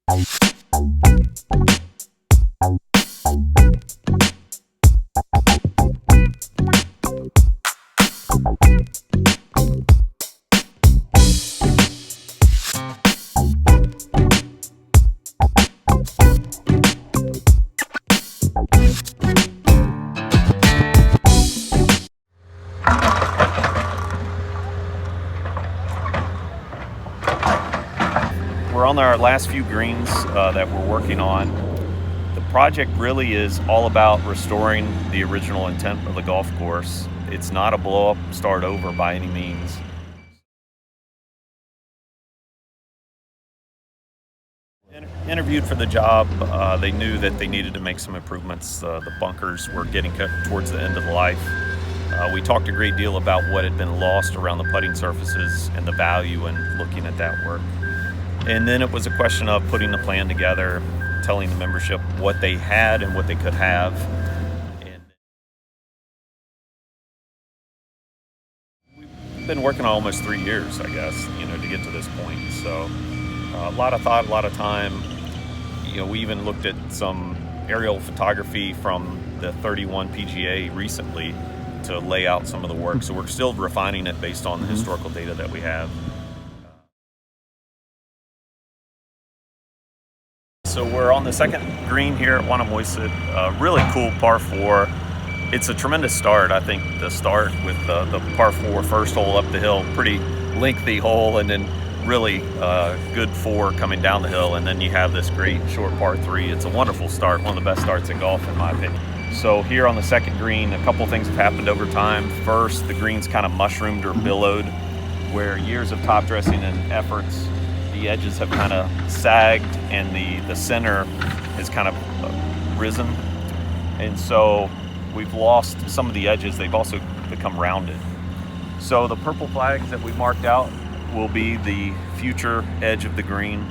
We're on our last few greens that we're working on. The project really is all about restoring the original intent of the golf course. It's not a blow up, start over by any means. Interviewed for the job, they knew that they needed to make some improvements. The bunkers were getting cut towards the end of the life. We talked a great deal about what had been lost around the putting surfaces and the value in looking at that work. And then it was a question of putting the plan together, telling the membership what they had and what they could have. And we've been working on almost 3 years, I guess, to get to this point. So a lot of thought, a lot of time. We even looked at some aerial photography from the 31 PGA recently to lay out some of the work. So we're still refining it based on the historical data that we have. So we're on the second green here at Wannamoisett, really cool par 4. It's a tremendous start. I think the start with the par 4 first hole up the hill, pretty lengthy hole, and then really good 4 coming down the hill, and then you have this great short par 3. It's a wonderful start, one of the best starts in golf in my opinion. So here on the second green, a couple things have happened over time. First, the green's kind of mushroomed or billowed, where years of top dressing and efforts, the edges have kind of sagged and the center has kind of risen. And so we've lost some of the edges. They've also become rounded. So the purple flags that we marked out will be the future edge of the green.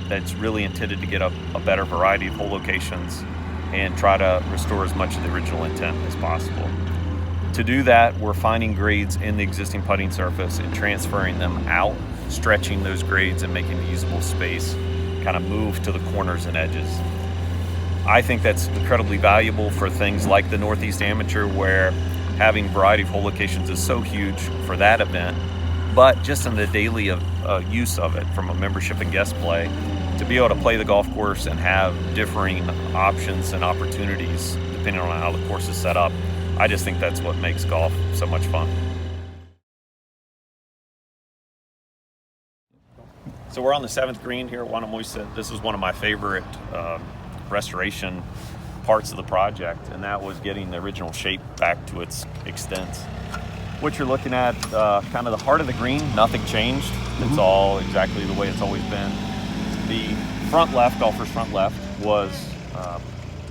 That's really intended to get a better variety of hole locations and try to restore as much of the original intent as possible. To do that, we're finding grades in the existing putting surface and transferring them out, stretching those grades and making the usable space kind of move to the corners and edges. I think that's incredibly valuable for things like the Northeast Amateur, where having variety of hole locations is so huge for that event, but just in the daily use of it from a membership and guest play, to be able to play the golf course and have differing options and opportunities depending on how the course is set up, I just think that's what makes golf so much fun. So we're on the 7th green here at Wannamoisett. This is one of my favorite restoration parts of the project, and that was getting the original shape back to its extent. What you're looking at, kind of the heart of the green, nothing changed. It's all exactly the way it's always been. The front left, golfer's front left, was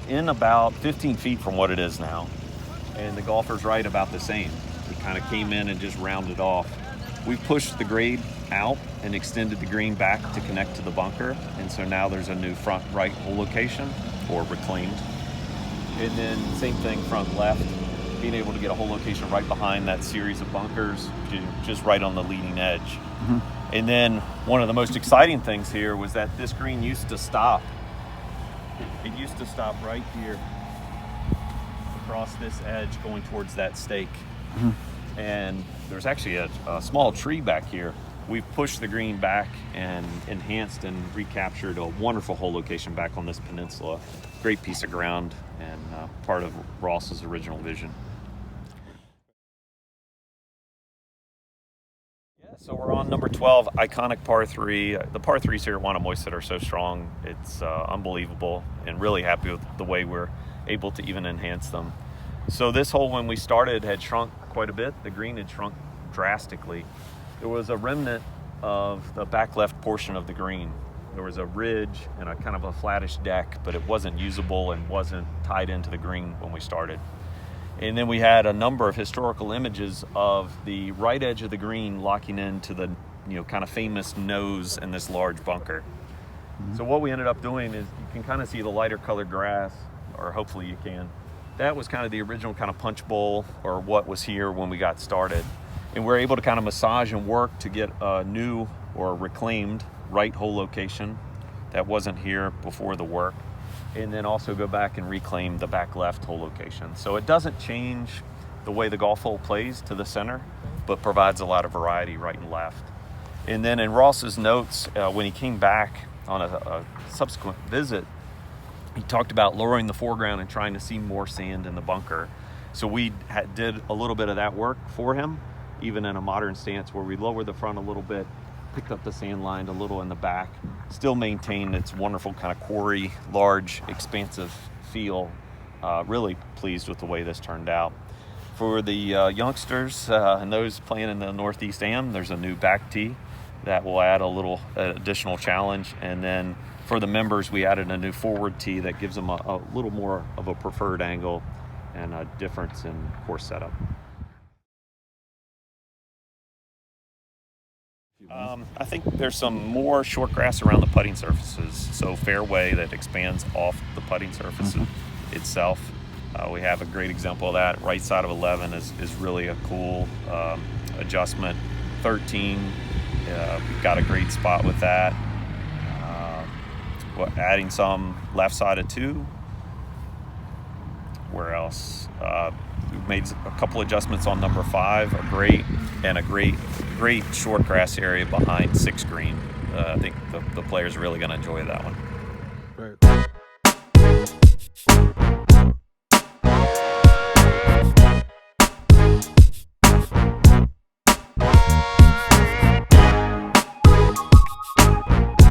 in about 15 feet from what it is now, and the golfer's right about the same. It kind of came in and just rounded off. We pushed the grade out and extended the green back to connect to the bunker, and so now there's a new front right hole location, or reclaimed. And then same thing, front left, being able to get a hole location right behind that series of bunkers, just right on the leading edge. And then one of the most exciting things here was that this green used to stop. It used to stop right here across this edge going towards that stake. And there's actually a small tree back here. We've pushed the green back and enhanced and recaptured a wonderful hole location back on this peninsula. Great piece of ground and part of Ross's original vision. So we're on number 12, iconic par 3. The par 3s here at Wannamoisett are so strong. It's unbelievable, and really happy with the way we're able to even enhance them. So this hole, when we started, had shrunk quite a bit. The green had shrunk drastically. There was a remnant of the back left portion of the green. There was a ridge and a kind of a flattish deck, but it wasn't usable and wasn't tied into the green when we started. And then we had a number of historical images of the right edge of the green locking into the kind of famous nose in this large bunker. So what we ended up doing is, you can kind of see the lighter colored grass, or hopefully you can. That was kind of the original kind of punch bowl, or what was here when we got started. And we're able to kind of massage and work to get a new or reclaimed right hole location that wasn't here before the work, and then also go back and reclaim the back left hole location. So it doesn't change the way the golf hole plays to the center, but provides a lot of variety right and left. And then in Ross's notes, when he came back on a subsequent visit, he talked about lowering the foreground and trying to see more sand in the bunker. So we did a little bit of that work for him, even in a modern stance where we lowered the front a little bit, picked up the sand line a little in the back, still maintained its wonderful kind of quarry, large, expansive feel. Really pleased with the way this turned out. For the youngsters and those playing in the Northeast Am, there's a new back tee that will add a little additional challenge. And then for the members, we added a new forward tee that gives them a little more of a preferred angle and a difference in course setup. I think there's some more short grass around the putting surfaces, so fairway that expands off the putting surface itself. We have a great example of that. Right side of 11 is really a cool adjustment. 13, we've got a great spot with that. Adding some left side of 2. Where else? We've made a couple adjustments on number 5, a great short grass area behind 6 green. I think the players are really going to enjoy that one. Right.